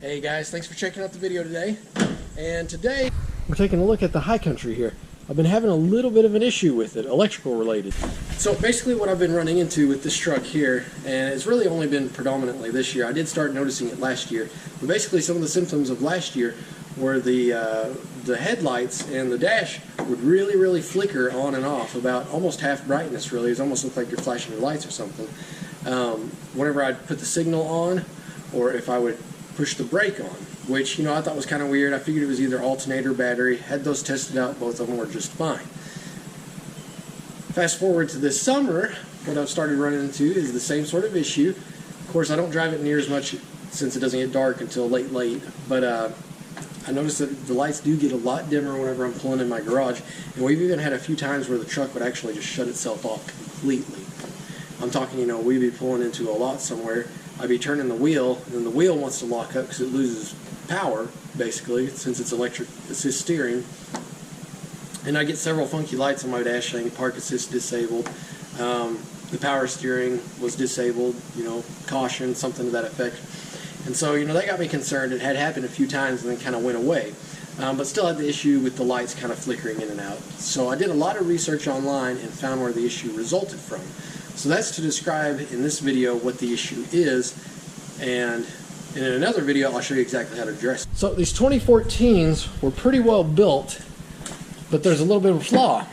Hey guys, thanks for checking out the video today. And today we're taking a look at the high country here. I've been having a little bit of an issue with it, electrical related. So basically what I've been running into with this truck here, and it's really only been predominantly this year. I did start noticing it last year, but basically some of the symptoms of last year were the headlights and the dash would really flicker on and off, about almost half brightness really. It almost looked like you're flashing your lights or something. Whenever I'd put the signal on, or if I would push the brake on, which, you know, I thought was kind of weird. I figured it was either alternator or battery. Had those tested out, both of them were just fine. Fast forward to this summer, what I've started running into is the same sort of issue. Of course, I don't drive it near as much since it doesn't get dark until late, but I noticed that the lights do get a lot dimmer whenever I'm pulling in my garage, and we've even had a few times where the truck would actually just shut itself off completely. I'm talking, you know, we'd be pulling into a lot somewhere, I'd be turning the wheel, and the wheel wants to lock up because it loses power, basically, since it's electric assist steering. And I get several funky lights on my dash saying park assist disabled. The power steering was disabled, you know, caution, something to that effect. And so, you know, that got me concerned. It had happened a few times and then kind of went away. But still had the issue with the lights kind of flickering in and out. So I did a lot of research online and found where the issue resulted from. So that's to describe in this video what the issue is, and in another video I'll show you exactly how to address it. So these 2014s were pretty well built, but there's a little bit of a flaw.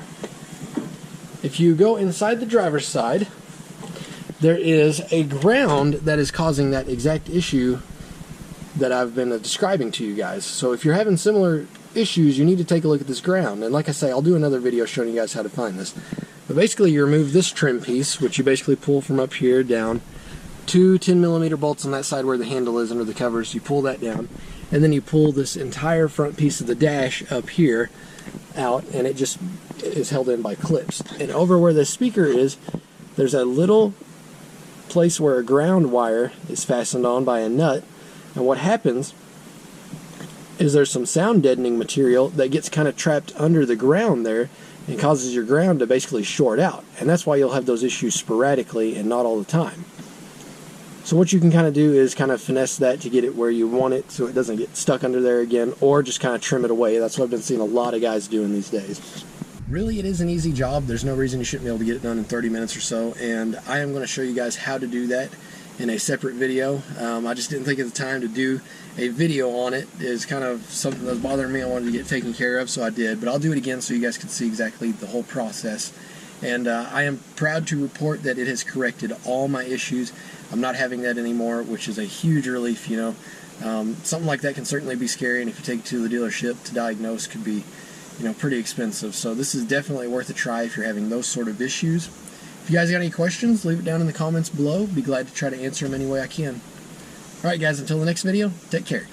If you go inside the driver's side, there is a ground that is causing that exact issue that I've been describing to you guys. So if you're having similar issues, you need to take a look at this ground. And like I say, I'll do another video showing you guys how to find this. But basically you remove this trim piece, which you basically pull from up here down, two 10mm bolts on that side where the handle is under the covers. You pull that down, and then you pull this entire front piece of the dash up here out, and it just is held in by clips. And over where the speaker is, there's a little place where a ground wire is fastened on by a nut, and what happens is there's some sound deadening material that gets kind of trapped under the ground there and causes your ground to basically short out, and that's why you'll have those issues sporadically and not all the time. So what you can kind of do is kind of finesse that to get it where you want it so it doesn't get stuck under there again, or just kind of trim it away. That's what I've been seeing a lot of guys doing these days. Really, it is an easy job. There's no reason you shouldn't be able to get it done in 30 minutes or so, and I am going to show you guys how to do that in a separate video. I just didn't think at the time to do a video on it. It's kind of something that was bothering me. I wanted to get taken care of, so I did. But I'll do it again so you guys can see exactly the whole process. And I am proud to report that it has corrected all my issues. I'm not having that anymore, which is a huge relief, you know. Something like that can certainly be scary, and if you take it to the dealership to diagnose, could be, you know, pretty expensive. So this is definitely worth a try if you're having those sort of issues. If you guys got any questions, leave it down in the comments below. Be glad to try to answer them any way I can. Alright guys, until the next video, take care.